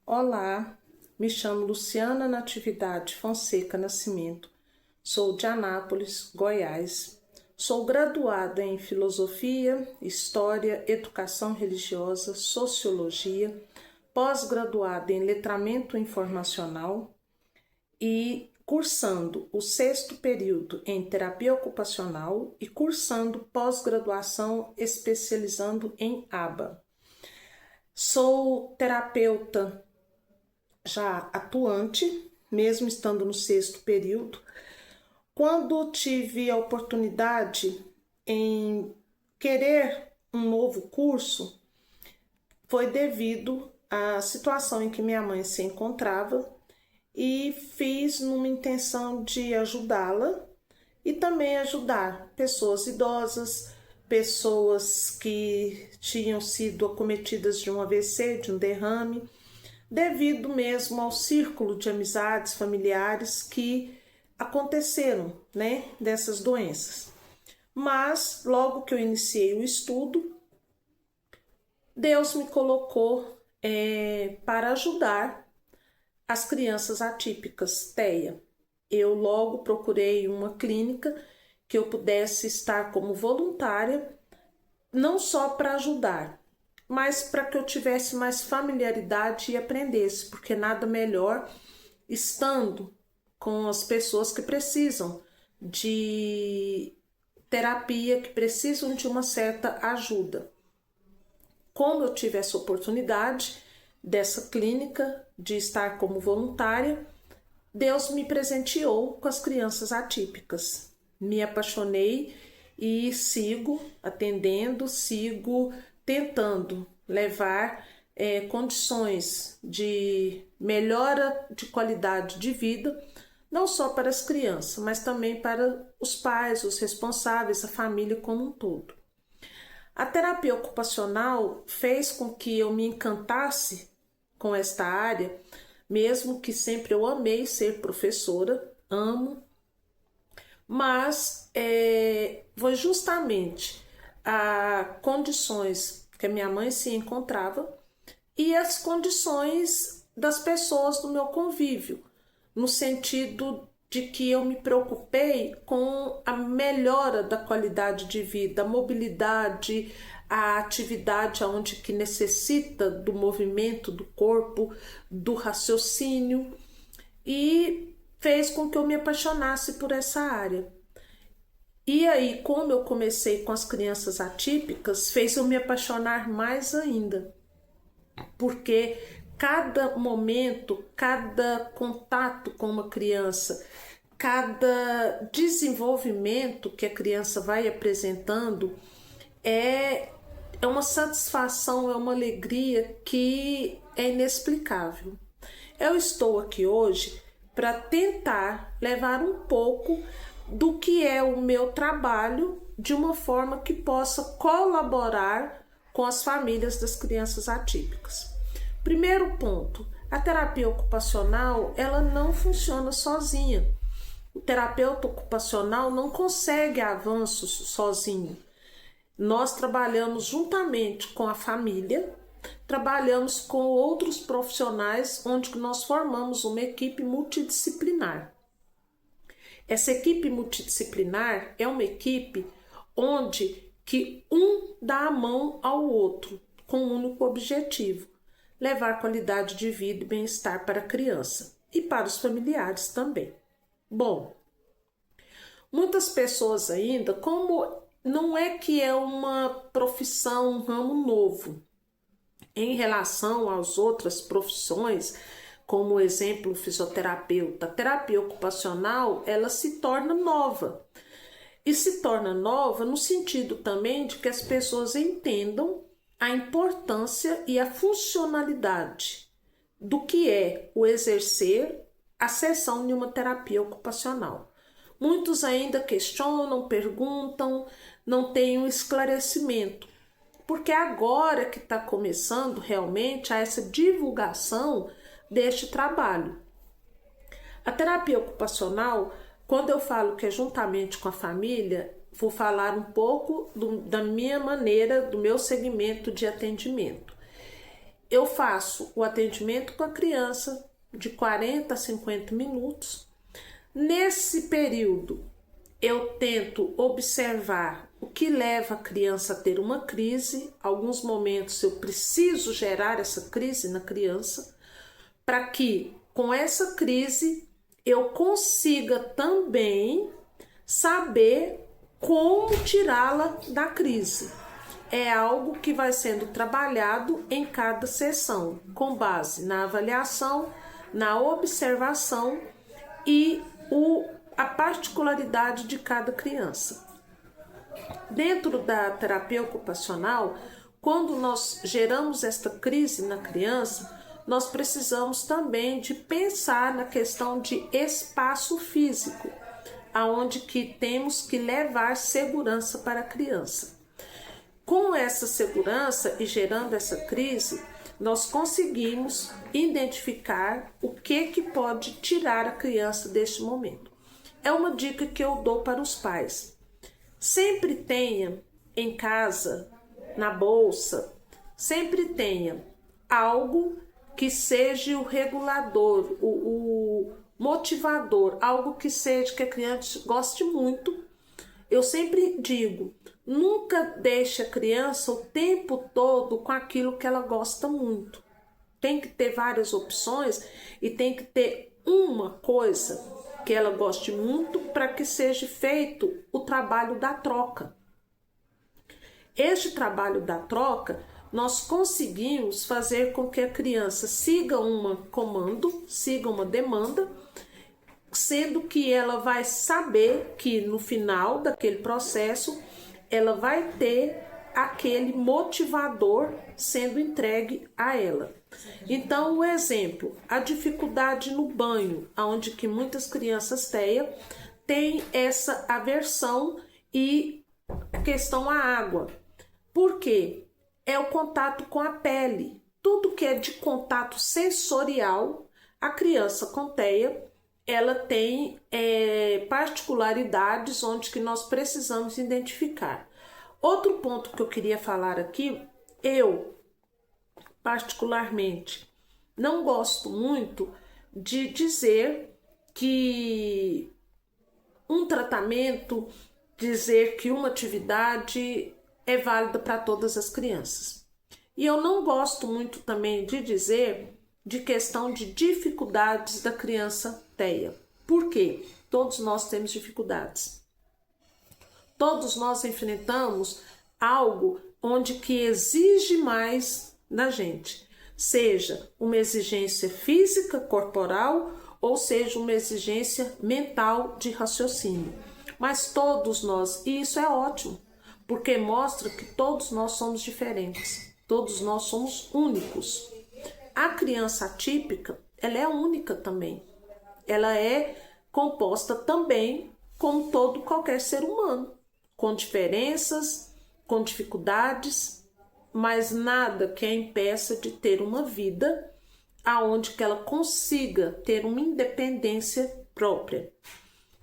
Olá, me chamo Luciana Natividade Fonseca Nascimento, sou de Anápolis, Goiás. Sou graduada em Filosofia, História, Educação Religiosa, Sociologia, pós-graduada em Letramento Informacional e cursando o 6º período em Terapia Ocupacional e cursando pós-graduação especializando em ABA. Sou terapeuta já atuante, mesmo estando no 6º período. Quando tive a oportunidade em querer um novo curso, foi devido à situação em que minha mãe se encontrava e fiz numa intenção de ajudá-la e também ajudar pessoas idosas, pessoas que tinham sido acometidas de um AVC, de um derrame, devido mesmo ao círculo de amizades familiares que aconteceram, dessas doenças. Mas logo que eu iniciei o estudo, Deus me colocou para ajudar as crianças atípicas, TEA. Eu logo procurei uma clínica que eu pudesse estar como voluntária, não só para ajudar, mas para que eu tivesse mais familiaridade e aprendesse, porque nada melhor estando com as pessoas que precisam de terapia, que precisam de uma certa ajuda. Como eu tive essa oportunidade dessa clínica, de estar como voluntária, Deus me presenteou com as crianças atípicas. Me apaixonei e sigo atendendo, sigo tentando levar condições de melhora de qualidade de vida, não só para as crianças, mas também para os pais, os responsáveis, a família como um todo. A terapia ocupacional fez com que eu me encantasse com esta área, mesmo que sempre eu amei ser professora, amo, mas foi justamente as condições que a minha mãe se encontrava e as condições das pessoas do meu convívio, no sentido de que eu me preocupei com a melhora da qualidade de vida, a mobilidade, a atividade onde que necessita do movimento do corpo, do raciocínio, e fez com que eu me apaixonasse por essa área. E aí, como eu comecei com as crianças atípicas, fez eu me apaixonar mais ainda, porque cada momento, cada contato com uma criança, cada desenvolvimento que a criança vai apresentando é uma satisfação, é uma alegria que é inexplicável. Eu estou aqui hoje para tentar levar um pouco do que é o meu trabalho de uma forma que possa colaborar com as famílias das crianças atípicas. Primeiro ponto, a terapia ocupacional, ela não funciona sozinha. O terapeuta ocupacional não consegue avanços sozinho. Nós trabalhamos juntamente com a família, trabalhamos com outros profissionais, onde nós formamos uma equipe multidisciplinar. Essa equipe multidisciplinar é uma equipe onde que um dá a mão ao outro com um único objetivo: levar qualidade de vida e bem-estar para a criança e para os familiares também. Bom, muitas pessoas ainda, como não é que é uma profissão, um ramo novo, em relação às outras profissões, como exemplo, fisioterapeuta, a terapia ocupacional, ela se torna nova. E se torna nova no sentido também de que as pessoas entendam a importância e a funcionalidade do que é o exercer a sessão de uma terapia ocupacional. Muitos ainda questionam, perguntam, não têm um esclarecimento, porque agora que está começando realmente a essa divulgação deste trabalho. A terapia ocupacional, quando eu falo que é juntamente com a família, vou falar um pouco da minha maneira, do meu segmento de atendimento. eu faço o atendimento com a criança de 40 a 50 minutos. Nesse período, eu tento observar o que leva a criança a ter uma crise. Alguns momentos eu preciso gerar essa crise na criança, para que com essa crise eu consiga também saber como tirá-la da crise. É algo que vai sendo trabalhado em cada sessão, com base na avaliação, na observação e a particularidade de cada criança. Dentro da terapia ocupacional, quando nós geramos esta crise na criança, nós precisamos também de pensar na questão de espaço físico, aonde que temos que levar segurança para a criança. Com essa segurança e gerando essa crise, nós conseguimos identificar o que pode tirar a criança deste momento. É uma dica que eu dou para os pais. Sempre tenha em casa, na bolsa, sempre tenha algo que seja o regulador, o motivador, algo que seja que a criança goste muito. Eu sempre digo, nunca deixe a criança o tempo todo com aquilo que ela gosta muito. Tem que ter várias opções e tem que ter uma coisa que ela goste muito para que seja feito o trabalho da troca. Este trabalho da troca, nós conseguimos fazer com que a criança siga um comando, siga uma demanda, sendo que ela vai saber que no final daquele processo ela vai ter aquele motivador sendo entregue a ela. Então, o exemplo, a dificuldade no banho, onde que muitas crianças têm essa aversão e questão à água. Por quê? É o contato com a pele. Tudo que é de contato sensorial, a criança com TEA, ela tem particularidades onde que nós precisamos identificar. Outro ponto que eu queria falar aqui, eu particularmente não gosto muito de dizer que um tratamento, dizer que uma atividade é válida para todas as crianças. E eu não gosto muito também de dizer de questão de dificuldades da criança TEA. Por quê? Todos nós temos dificuldades. Todos nós enfrentamos algo onde que exige mais da gente. Seja uma exigência física, corporal, ou seja uma exigência mental de raciocínio. Mas todos nós, e isso é ótimo, porque mostra que todos nós somos diferentes. Todos nós somos únicos. A criança atípica, ela é única também. Ela é composta também como qualquer ser humano, com diferenças, com dificuldades, mas nada que a impeça de ter uma vida aonde que ela consiga ter uma independência própria,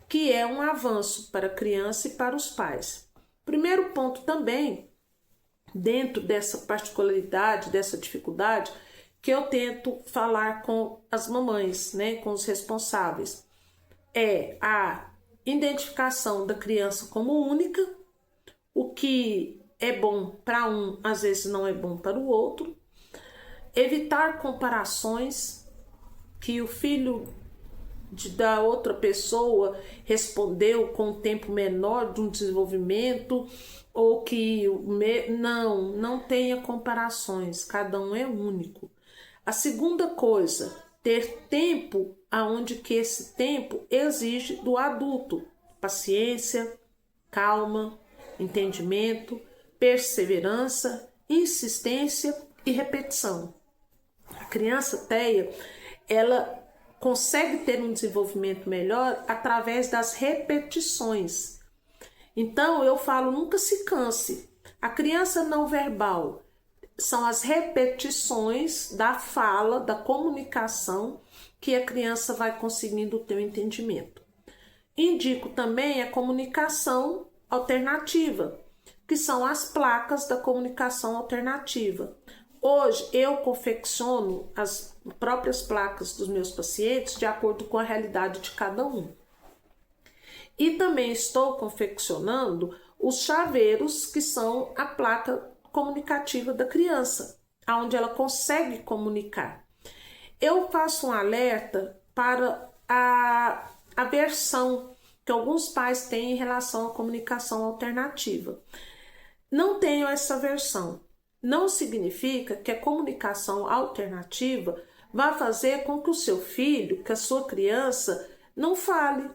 que é um avanço para a criança e para os pais. Primeiro ponto também, dentro dessa particularidade, dessa dificuldade, que eu tento falar com as mamães, né, com os responsáveis, é a identificação da criança como única, o que é bom para um, às vezes não é bom para o outro, evitar comparações, que o filho da outra pessoa respondeu com um tempo menor de um desenvolvimento, ou que não tenha comparações, cada um é único. A segunda coisa, ter tempo aonde que esse tempo exige do adulto, paciência, calma, entendimento, perseverança, insistência e repetição. A criança TEA, ela consegue ter um desenvolvimento melhor através das repetições. Então, eu falo, nunca se canse. A criança não verbal são as repetições da fala, da comunicação, que a criança vai conseguindo ter o entendimento. Indico também a comunicação alternativa, que são as placas da comunicação alternativa. Hoje eu confecciono as próprias placas dos meus pacientes de acordo com a realidade de cada um. E também estou confeccionando os chaveiros, que são a placa comunicativa da criança, onde ela consegue comunicar. Eu faço um alerta para a aversão que alguns pais têm em relação à comunicação alternativa. Não tenho essa aversão. Não significa que a comunicação alternativa vai fazer com que o seu filho, que a sua criança, não fale.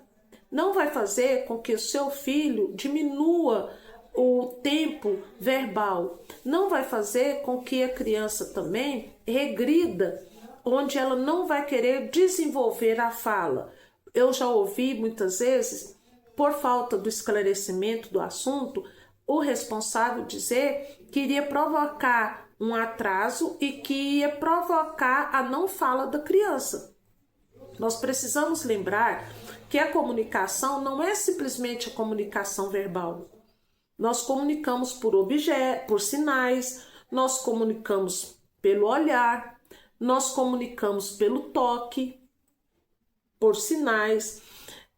Não vai fazer com que o seu filho diminua o tempo verbal. Não vai fazer com que a criança também regrida, onde ela não vai querer desenvolver a fala. Eu já ouvi muitas vezes, por falta do esclarecimento do assunto, o responsável dizer que iria provocar um atraso e que ia provocar a não fala da criança. Nós precisamos lembrar que a comunicação não é simplesmente a comunicação verbal. Nós comunicamos por objetos, por sinais, nós comunicamos pelo olhar, nós comunicamos pelo toque, por sinais.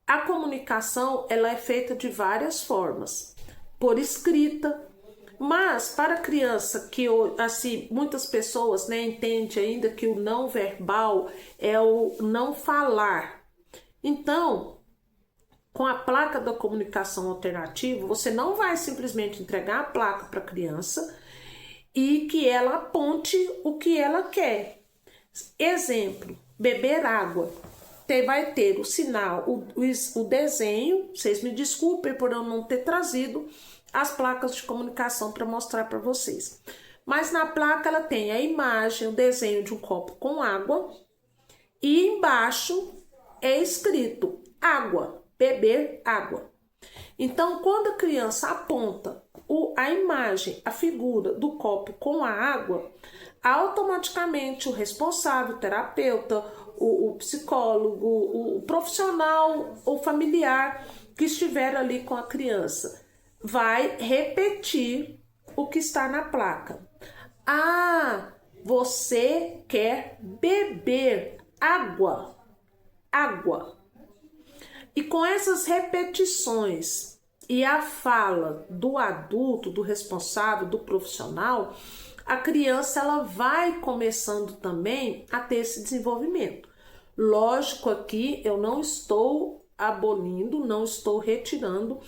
A comunicação ela é feita de várias formas, por escrita, mas para a criança que assim muitas pessoas entendem ainda que o não verbal é o não falar. Então, com a placa da comunicação alternativa, você não vai simplesmente entregar a placa para a criança e que ela aponte o que ela quer. Exemplo, beber água. Vai ter o sinal, o desenho. Vocês me desculpem por eu não ter trazido as placas de comunicação para mostrar para vocês. Mas na placa ela tem a imagem, o desenho de um copo com água e embaixo é escrito água, beber água. Então, quando a criança aponta a imagem, a figura do copo com a água, automaticamente o responsável, o terapeuta, o psicólogo, o profissional ou familiar que estiver ali com a criança vai repetir o que está na placa. Ah, você quer beber água. Água. E com essas repetições e a fala do adulto, do responsável, do profissional, a criança ela vai começando também a ter esse desenvolvimento. Lógico, aqui eu não estou abolindo, não estou retirando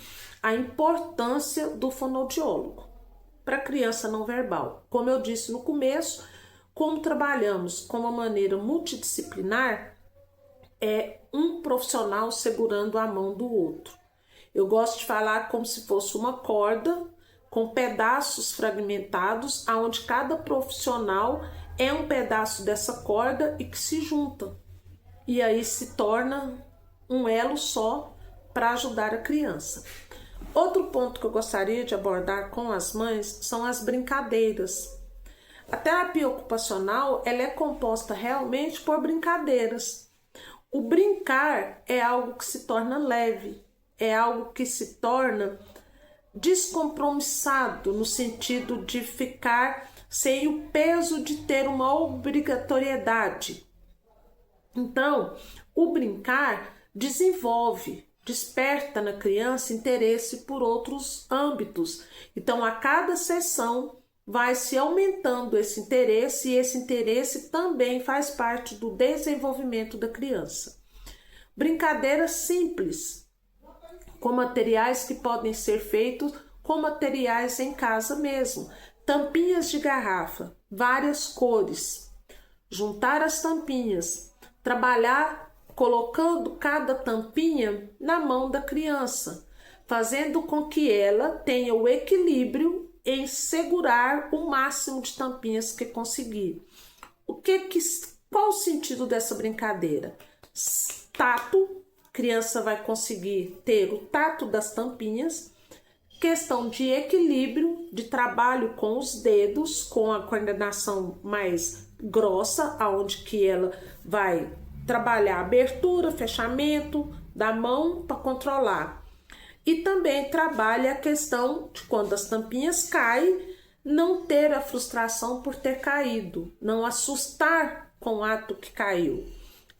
a importância do fonoaudiólogo para a criança não verbal. Como eu disse no começo, como trabalhamos com uma maneira multidisciplinar, é um profissional segurando a mão do outro. Eu gosto de falar como se fosse uma corda com pedaços fragmentados, onde cada profissional é um pedaço dessa corda e que se junta. E aí se torna um elo só para ajudar a criança. Outro ponto que eu gostaria de abordar com as mães são as brincadeiras. A terapia ocupacional ela é composta realmente por brincadeiras. O brincar é algo que se torna leve, é algo que se torna descompromissado no sentido de ficar sem o peso de ter uma obrigatoriedade. Então, o brincar desenvolve, desperta na criança interesse por outros âmbitos. Então, a cada sessão vai se aumentando esse interesse e esse interesse também faz parte do desenvolvimento da criança. Brincadeiras simples, com materiais que podem ser feitos com materiais em casa mesmo. Tampinhas de garrafa, várias cores. Juntar as tampinhas, trabalhar colocando cada tampinha na mão da criança, fazendo com que ela tenha o equilíbrio em segurar o máximo de tampinhas que conseguir. Qual o sentido dessa brincadeira? Tato, criança vai conseguir ter o tato das tampinhas, questão de equilíbrio, de trabalho com os dedos, com a coordenação mais grossa, aonde que ela vai trabalhar abertura, fechamento da mão para controlar. E também trabalha a questão de quando as tampinhas caem, não ter a frustração por ter caído, não assustar com o ato que caiu.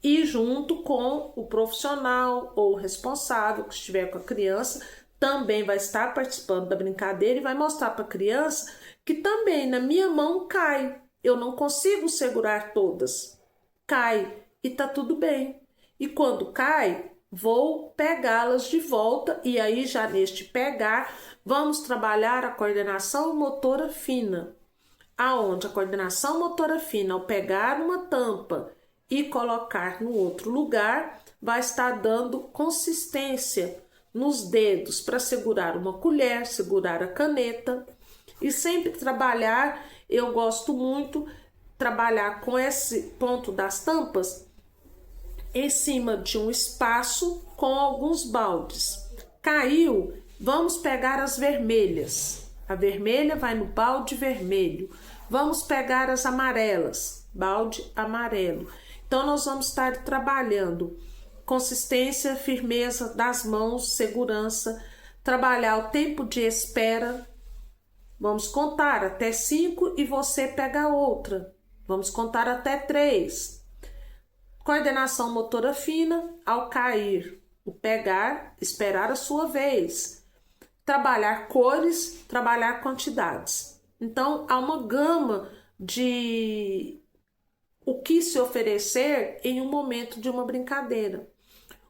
E junto com o profissional ou o responsável que estiver com a criança, também vai estar participando da brincadeira e vai mostrar para a criança que também na minha mão cai. Eu não consigo segurar todas. Cai e tá tudo bem. E quando cai, vou pegá-las de volta e aí já neste pegar, vamos trabalhar a coordenação motora fina. Aonde a coordenação motora fina, ao pegar uma tampa e colocar no outro lugar, vai estar dando consistência nos dedos para segurar uma colher, segurar a caneta e sempre trabalhar. Eu gosto muito trabalhar com esse ponto das tampas em cima de um espaço com alguns baldes. Caiu, vamos pegar as vermelhas. A vermelha vai no balde vermelho. Vamos pegar as amarelas, balde amarelo. Então, nós vamos estar trabalhando consistência, firmeza das mãos, segurança, trabalhar o tempo de espera. Vamos contar até 5 e você pega outra. Vamos contar até 3. Coordenação motora fina, ao cair, o pegar, esperar a sua vez. Trabalhar cores, trabalhar quantidades. Então, há uma gama de o que se oferecer em um momento de uma brincadeira.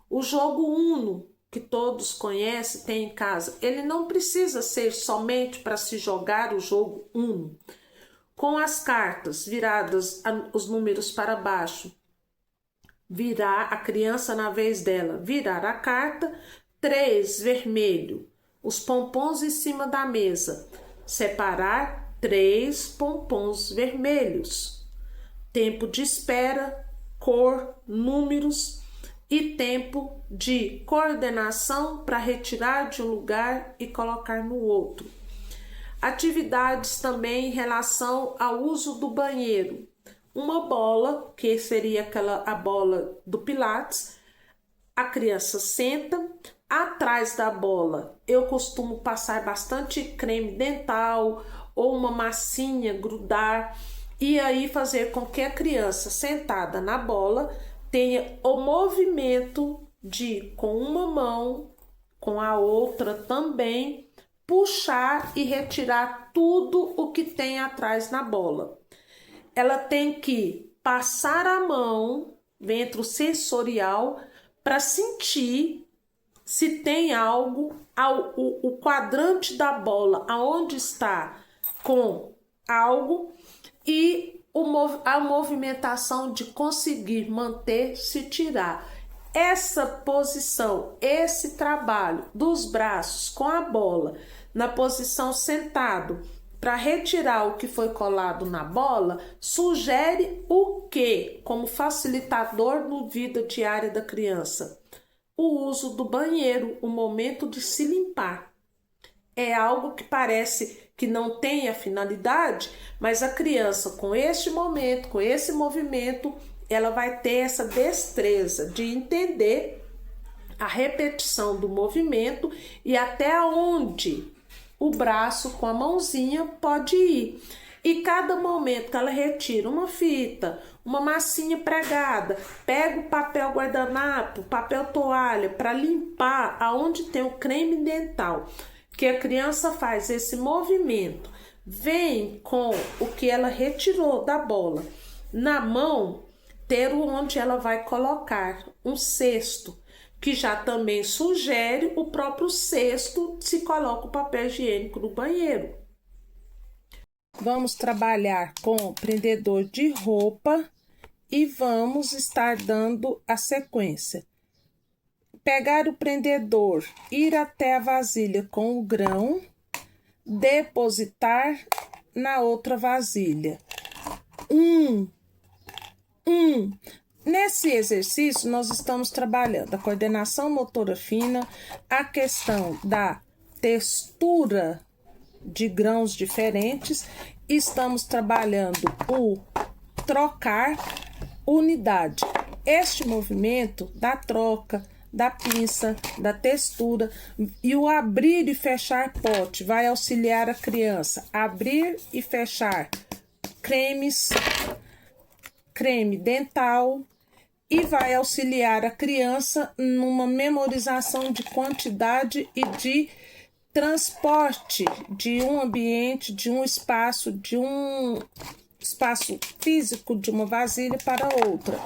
O jogo Uno, que todos conhecem, tem em casa, ele não precisa ser somente para se jogar o jogo Uno. Com as cartas viradas, os números para baixo, virar a criança na vez dela, virar a carta, 3 vermelho, os pompons em cima da mesa, separar 3 pompons vermelhos. Tempo de espera, cor, números e tempo de coordenação para retirar de um lugar e colocar no outro. Atividades também em relação ao uso do banheiro. Uma bola, que seria a bola do Pilates, a criança senta, atrás da bola eu costumo passar bastante creme dental ou uma massinha, grudar, e aí fazer com que a criança sentada na bola tenha o movimento de, com uma mão, com a outra também, puxar e retirar tudo o que tem atrás na bola. Ela tem que passar a mão dentro sensorial para sentir se tem algo, o quadrante da bola, aonde está com algo, e a movimentação de conseguir manter, se tirar. Essa posição, esse trabalho dos braços com a bola na posição sentado para retirar o que foi colado na bola, sugere o que como facilitador na vida diária da criança? O uso do banheiro, o momento de se limpar. É algo que parece que não tem a finalidade, mas a criança com este momento, com esse movimento, ela vai ter essa destreza de entender a repetição do movimento e até onde o braço com a mãozinha pode ir. E cada momento que ela retira uma fita, uma massinha pregada, pega o papel guardanapo, papel toalha para limpar aonde tem o creme dental, que a criança faz esse movimento, vem com o que ela retirou da bola na mão, ter onde ela vai colocar um cesto, que já também sugere o próprio cesto se coloca o papel higiênico no banheiro. Vamos trabalhar com o prendedor de roupa e vamos estar dando a sequência. Pegar o prendedor, ir até a vasilha com o grão, depositar na outra vasilha. Nesse exercício, nós estamos trabalhando a coordenação motora fina, a questão da textura de grãos diferentes, estamos trabalhando o trocar unidade. Este movimento da troca, da pinça, da textura. E o abrir e fechar pote vai auxiliar a criança a abrir e fechar creme dental, e vai auxiliar a criança numa memorização de quantidade e de transporte de um ambiente, de um espaço físico de uma vasilha para outra.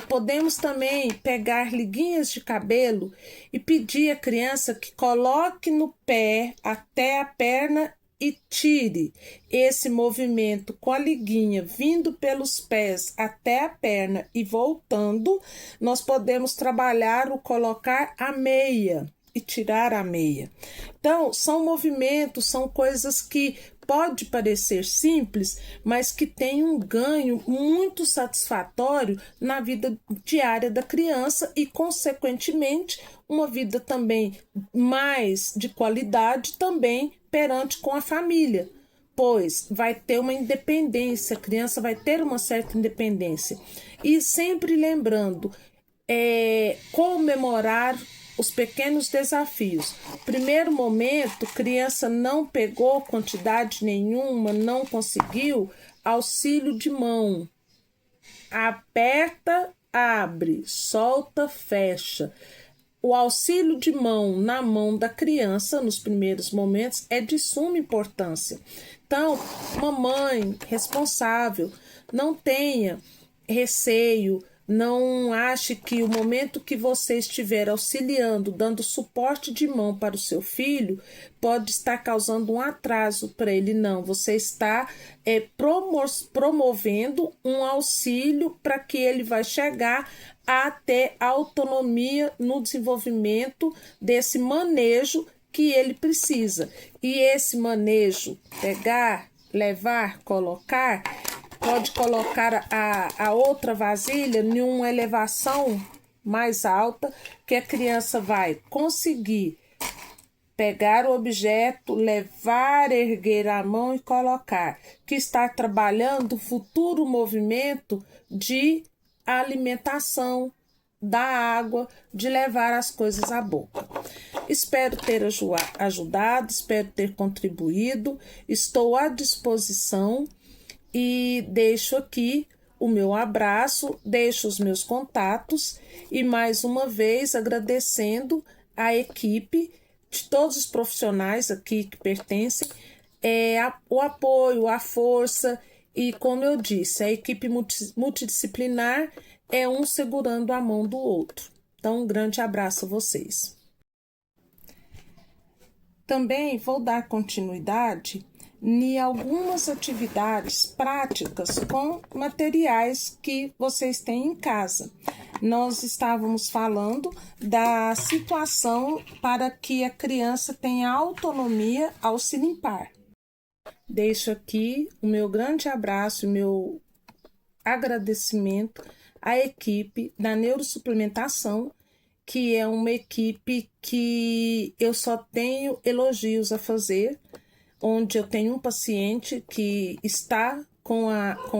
Podemos também pegar liguinhas de cabelo e pedir à criança que coloque no pé até a perna e tire esse movimento com a liguinha vindo pelos pés até a perna e voltando. Nós podemos trabalhar o colocar a meia e tirar a meia. Então, são movimentos, são coisas que pode parecer simples, mas que tem um ganho muito satisfatório na vida diária da criança e, consequentemente, uma vida também mais de qualidade também perante com a família, pois vai ter uma independência, a criança vai ter uma certa independência. E sempre lembrando, comemorar os pequenos desafios. Primeiro momento, criança não pegou quantidade nenhuma, não conseguiu, auxílio de mão. Aperta, abre, solta, fecha. O auxílio de mão na mão da criança nos primeiros momentos é de suma importância. Então, mamãe responsável, não tenha receio, não ache que o momento que você estiver auxiliando, dando suporte de mão para o seu filho, pode estar causando um atraso para ele. Não, você está promovendo um auxílio para que ele vai chegar a ter autonomia no desenvolvimento desse manejo que ele precisa. E esse manejo, pegar, levar, colocar, pode colocar a outra vasilha em uma elevação mais alta, que a criança vai conseguir pegar o objeto, levar, erguer a mão e colocar, que está trabalhando o futuro movimento de alimentação, da água, de levar as coisas à boca. Espero ter ajudado, espero ter contribuído, estou à disposição. E deixo aqui o meu abraço, deixo os meus contatos e mais uma vez agradecendo a equipe de todos os profissionais aqui que pertencem, o apoio, a força e, como eu disse, a equipe multidisciplinar é um segurando a mão do outro. Então, um grande abraço a vocês. Também vou dar continuidade em algumas atividades práticas com materiais que vocês têm em casa. Nós estávamos falando da situação para que a criança tenha autonomia ao se limpar. Deixo aqui o meu grande abraço e meu agradecimento à equipe da Neurosuplementação, que é uma equipe que eu só tenho elogios a fazer, onde eu tenho um paciente que está com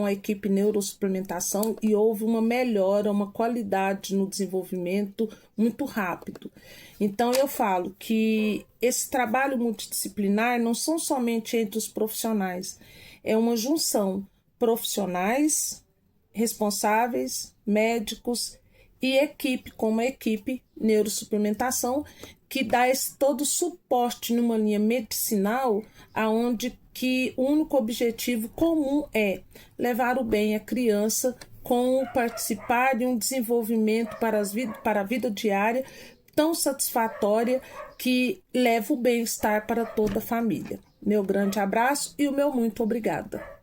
a equipe Neurosuplementação e houve uma melhora, uma qualidade no desenvolvimento muito rápido. Então, eu falo que esse trabalho multidisciplinar não são somente entre os profissionais, é uma junção profissionais, responsáveis, médicos e equipe, como a equipe Neurosuplementação, que dá esse todo suporte numa linha medicinal, aonde que o único objetivo comum é levar o bem à criança com participar de um desenvolvimento para a vida diária tão satisfatória que leva o bem-estar para toda a família. Meu grande abraço e o meu muito obrigada.